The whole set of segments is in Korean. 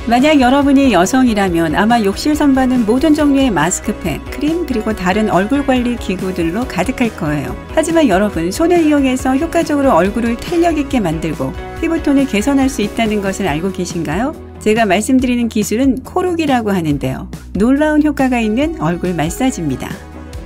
만약 여러분이 여성이라면 아마 욕실 선반은 모든 종류의 마스크팩, 크림, 그리고 다른 얼굴 관리 기구들로 가득할 거예요. 하지만 여러분, 손을 이용해서 효과적으로 얼굴을 탄력 있게 만들고 피부톤을 개선할 수 있다는 것을 알고 계신가요? 제가 말씀드리는 기술은 코르기라고 하는데요. 놀라운 효과가 있는 얼굴 마사지입니다.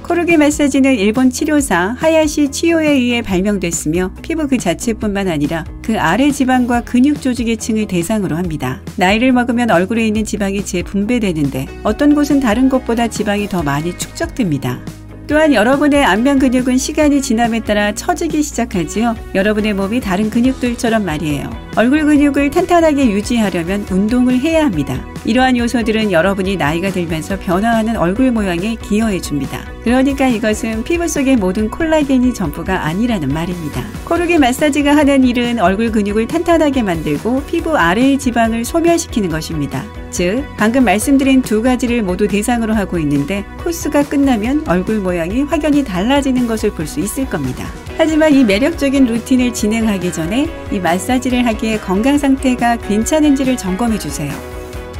코르기 마사지는 일본 치료사 하야시 치요에 의해 발명됐으며 피부 그 자체뿐만 아니라 그 아래 지방과 근육 조직의 층을 대상으로 합니다. 나이를 먹으면 얼굴에 있는 지방이 재분배되는데 어떤 곳은 다른 곳보다 지방이 더 많이 축적됩니다. 또한 여러분의 안면 근육은 시간이 지남에 따라 처지기 시작하지요. 여러분의 몸이 다른 근육들처럼 말이에요. 얼굴 근육을 탄탄하게 유지하려면 운동을 해야 합니다. 이러한 요소들은 여러분이 나이가 들면서 변화하는 얼굴 모양에 기여해 줍니다. 그러니까 이것은 피부 속의 모든 콜라겐이 전부가 아니라는 말입니다. 코르기 마사지가 하는 일은 얼굴 근육을 탄탄하게 만들고 피부 아래의 지방을 소멸시키는 것입니다. 즉, 방금 말씀드린 두 가지를 모두 대상으로 하고 있는데 코스가 끝나면 얼굴 모양이 확연히 달라지는 것을 볼 수 있을 겁니다. 하지만 이 매력적인 루틴을 진행하기 전에 이 마사지를 하기에 건강 상태가 괜찮은지를 점검해 주세요.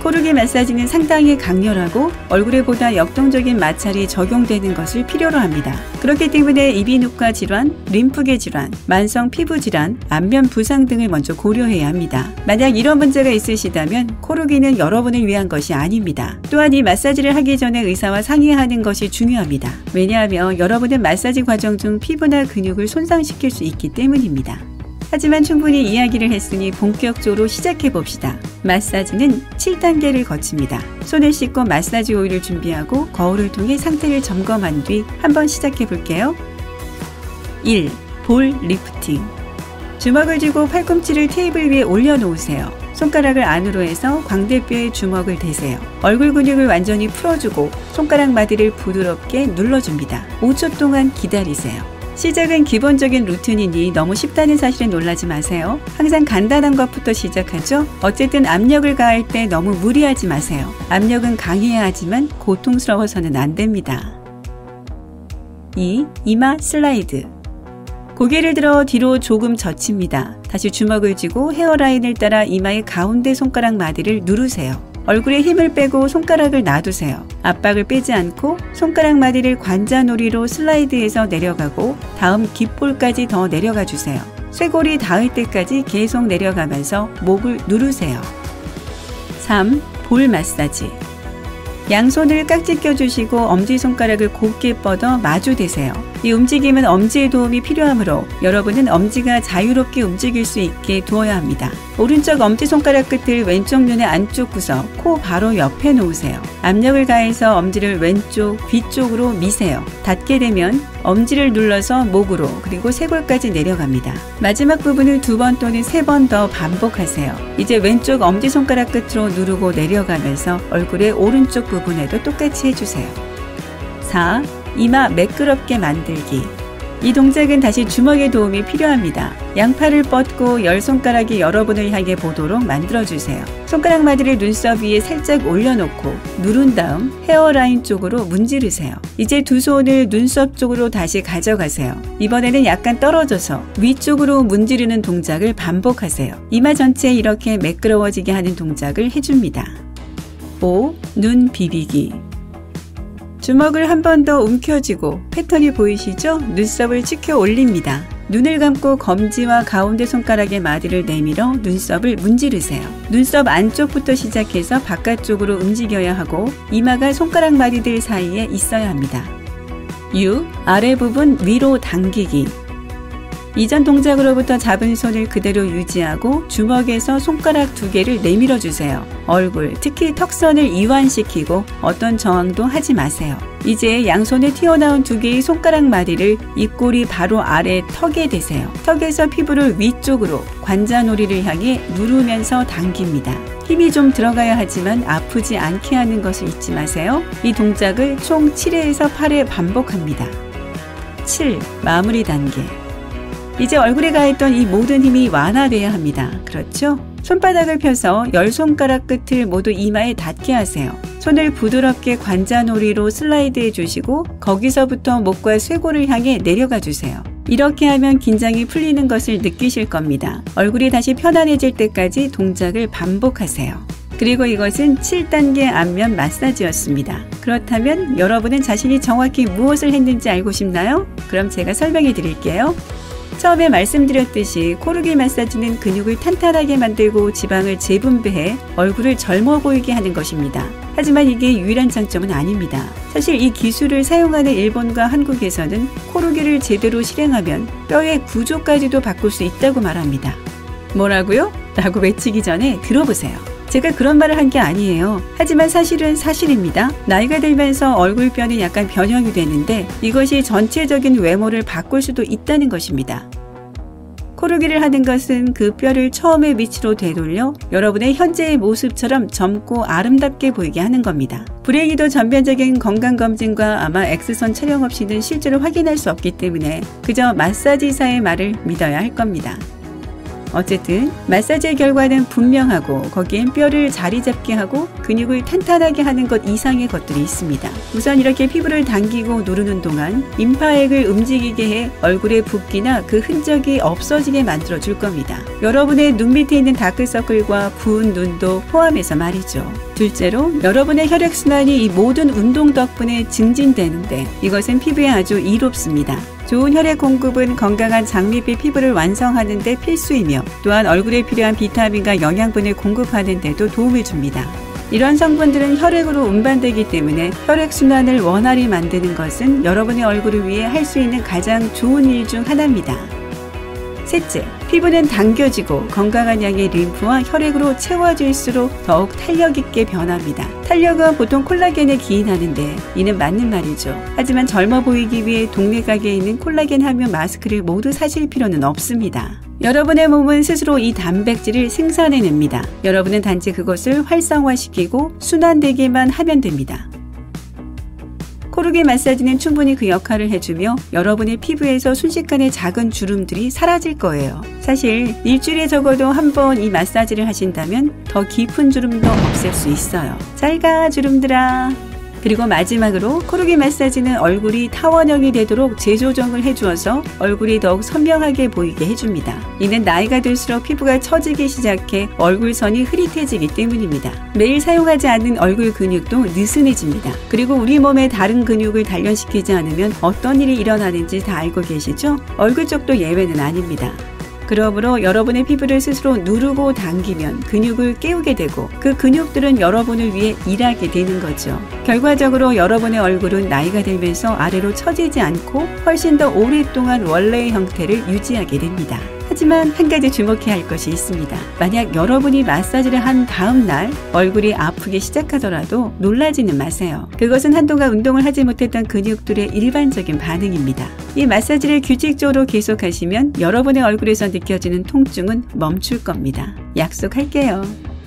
코르기 마사지는 상당히 강렬하고 얼굴에 보다 역동적인 마찰이 적용되는 것을 필요로 합니다. 그렇기 때문에 이비인후과 질환, 림프계 질환, 만성 피부 질환, 안면 부상 등을 먼저 고려해야 합니다. 만약 이런 문제가 있으시다면 코르기는 여러분을 위한 것이 아닙니다. 또한 이 마사지를 하기 전에 의사와 상의하는 것이 중요합니다. 왜냐하면 여러분은 마사지 과정 중 피부나 근육을 손상시킬 수 있기 때문입니다. 하지만 충분히 이야기를 했으니 본격적으로 시작해 봅시다. 마사지는 7단계를 거칩니다. 손을 씻고 마사지 오일을 준비하고 거울을 통해 상태를 점검한 뒤 한번 시작해 볼게요. 1. 볼 리프팅. 주먹을 쥐고 팔꿈치를 테이블 위에 올려놓으세요. 손가락을 안으로 해서 광대뼈에 주먹을 대세요. 얼굴 근육을 완전히 풀어주고 손가락 마디를 부드럽게 눌러줍니다. 5초 동안 기다리세요. 시작은 기본적인 루틴이니 너무 쉽다는 사실에 놀라지 마세요. 항상 간단한 것부터 시작하죠. 어쨌든 압력을 가할 때 너무 무리하지 마세요. 압력은 강해야 하지만 고통스러워서는 안 됩니다. 2. 이마 슬라이드. 고개를 들어 뒤로 조금 젖힙니다. 다시 주먹을 쥐고 헤어라인을 따라 이마의 가운데 손가락 마디를 누르세요. 얼굴에 힘을 빼고 손가락을 놔두세요. 압박을 빼지 않고 손가락 마디를 관자놀이로 슬라이드해서 내려가고 다음 귓볼까지 더 내려가 주세요. 쇄골이 닿을 때까지 계속 내려가면서 목을 누르세요. 3. 볼 마사지. 양손을 깍지 껴주시고 엄지손가락을 곧게 뻗어 마주 대세요. 이 움직임은 엄지의 도움이 필요하므로 여러분은 엄지가 자유롭게 움직일 수 있게 두어야 합니다. 오른쪽 엄지손가락 끝을 왼쪽 눈의 안쪽 구석, 코 바로 옆에 놓으세요. 압력을 가해서 엄지를 왼쪽, 뒤쪽으로 미세요. 닿게 되면 엄지를 눌러서 목으로 그리고 쇄골까지 내려갑니다. 마지막 부분을 2번 또는 3번 더 반복하세요. 이제 왼쪽 엄지손가락 끝으로 누르고 내려가면서 얼굴의 오른쪽 부분에도 똑같이 해주세요. 4. 이마 매끄럽게 만들기. 이 동작은 다시 주먹의 도움이 필요합니다. 양팔을 뻗고 열 손가락이 여러분을 향해 보도록 만들어주세요. 손가락 마디를 눈썹 위에 살짝 올려놓고 누른 다음 헤어라인 쪽으로 문지르세요. 이제 두 손을 눈썹 쪽으로 다시 가져가세요. 이번에는 약간 떨어져서 위쪽으로 문지르는 동작을 반복하세요. 이마 전체에 이렇게 매끄러워지게 하는 동작을 해줍니다. 5. 눈 비비기. 주먹을 한 번 더 움켜쥐고 패턴이 보이시죠? 눈썹을 치켜 올립니다. 눈을 감고 검지와 가운데 손가락의 마디를 내밀어 눈썹을 문지르세요. 눈썹 안쪽부터 시작해서 바깥쪽으로 움직여야 하고 이마가 손가락 마디들 사이에 있어야 합니다. 6. 아래 부분 위로 당기기. 이전 동작으로부터 잡은 손을 그대로 유지하고 주먹에서 손가락 2개를 내밀어 주세요. 얼굴, 특히 턱선을 이완시키고 어떤 저항도 하지 마세요. 이제 양손에 튀어나온 2개의 손가락 마디를 입꼬리 바로 아래 턱에 대세요. 턱에서 피부를 위쪽으로 관자놀이를 향해 누르면서 당깁니다. 힘이 좀 들어가야 하지만 아프지 않게 하는 것을 잊지 마세요. 이 동작을 총 7회에서 8회 반복합니다. 7. 마무리 단계. 이제 얼굴에 가했던 이 모든 힘이 완화돼야 합니다. 그렇죠? 손바닥을 펴서 열 손가락 끝을 모두 이마에 닿게 하세요. 손을 부드럽게 관자놀이로 슬라이드 해주시고 거기서부터 목과 쇄골을 향해 내려가 주세요. 이렇게 하면 긴장이 풀리는 것을 느끼실 겁니다. 얼굴이 다시 편안해질 때까지 동작을 반복하세요. 그리고 이것은 7단계 안면 마사지였습니다. 그렇다면 여러분은 자신이 정확히 무엇을 했는지 알고 싶나요? 그럼 제가 설명해 드릴게요. 처음에 말씀드렸듯이 코르기 마사지는 근육을 탄탄하게 만들고 지방을 재분배해 얼굴을 젊어 보이게 하는 것입니다. 하지만 이게 유일한 장점은 아닙니다. 사실 이 기술을 사용하는 일본과 한국에서는 코르기를 제대로 실행하면 뼈의 구조까지도 바꿀 수 있다고 말합니다. 뭐라고요? 라고 외치기 전에 들어보세요. 제가 그런 말을 한 게 아니에요. 하지만 사실은 사실입니다. 나이가 들면서 얼굴뼈는 약간 변형이 되는데 이것이 전체적인 외모를 바꿀 수도 있다는 것입니다. 코르기를 하는 것은 그 뼈를 처음의 위치로 되돌려 여러분의 현재의 모습처럼 젊고 아름답게 보이게 하는 겁니다. 불행히도 전반적인 건강검진과 아마 X선 촬영 없이는 실제로 확인할 수 없기 때문에 그저 마사지사의 말을 믿어야 할 겁니다. 어쨌든 마사지의 결과는 분명하고 거기엔 뼈를 자리 잡게 하고 근육을 탄탄하게 하는 것 이상의 것들이 있습니다. 우선 이렇게 피부를 당기고 누르는 동안 림파액을 움직이게 해 얼굴의 붓기나 그 흔적이 없어지게 만들어 줄 겁니다. 여러분의 눈 밑에 있는 다크서클과 부은 눈도 포함해서 말이죠. 둘째로 여러분의 혈액순환이 이 모든 운동 덕분에 증진되는데 이것은 피부에 아주 이롭습니다. 좋은 혈액 공급은 건강한 장밋빛 피부를 완성하는 데 필수이며 또한 얼굴에 필요한 비타민과 영양분을 공급하는 데도 도움을 줍니다. 이런 성분들은 혈액으로 운반되기 때문에 혈액순환을 원활히 만드는 것은 여러분의 얼굴을 위해 할 수 있는 가장 좋은 일 중 하나입니다. 셋째, 피부는 당겨지고 건강한 양의 림프와 혈액으로 채워질수록 더욱 탄력 있게 변합니다. 탄력은 보통 콜라겐에 기인하는데 이는 맞는 말이죠. 하지만 젊어 보이기 위해 동네 가게에 있는 콜라겐 함유 마스크를 모두 사실 필요는 없습니다. 여러분의 몸은 스스로 이 단백질을 생산해냅니다. 여러분은 단지 그것을 활성화시키고 순환되게만 하면 됩니다. 코르기 마사지는 충분히 그 역할을 해주며 여러분의 피부에서 순식간에 작은 주름들이 사라질 거예요. 사실 일주일에 적어도 한 번 이 마사지를 하신다면 더 깊은 주름도 없앨 수 있어요. 잘 가 주름들아. 그리고 마지막으로 코르기 마사지는 얼굴이 타원형이 되도록 재조정을 해주어서 얼굴이 더욱 선명하게 보이게 해줍니다. 이는 나이가 들수록 피부가 처지기 시작해 얼굴선이 흐릿해지기 때문입니다. 매일 사용하지 않는 얼굴 근육도 느슨해집니다. 그리고 우리 몸의 다른 근육을 단련시키지 않으면 어떤 일이 일어나는지 다 알고 계시죠? 얼굴 쪽도 예외는 아닙니다. 그러므로 여러분의 피부를 스스로 누르고 당기면 근육을 깨우게 되고 그 근육들은 여러분을 위해 일하게 되는 거죠. 결과적으로 여러분의 얼굴은 나이가 들면서 아래로 처지지 않고 훨씬 더 오랫동안 원래의 형태를 유지하게 됩니다. 하지만 한 가지 주목해야 할 것이 있습니다. 만약 여러분이 마사지를 한 다음 날 얼굴이 아프기 시작하더라도 놀라지는 마세요. 그것은 한동안 운동을 하지 못했던 근육들의 일반적인 반응입니다. 이 마사지를 규칙적으로 계속하시면 여러분의 얼굴에서 느껴지는 통증은 멈출 겁니다. 약속할게요.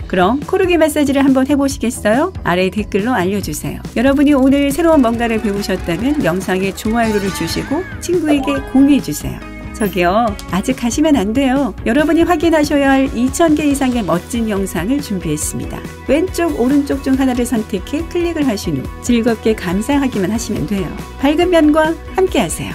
그럼 코르기 마사지를 한번 해보시겠어요? 아래 댓글로 알려주세요. 여러분이 오늘 새로운 뭔가를 배우셨다면 영상에 좋아요를 주시고 친구에게 공유해주세요. 저기요, 아직 가시면 안 돼요. 여러분이 확인하셔야 할 2000개 이상의 멋진 영상을 준비했습니다. 왼쪽, 오른쪽 중 하나를 선택해 클릭을 하신 후 즐겁게 감상하기만 하시면 돼요. 밝은 면과 함께 하세요.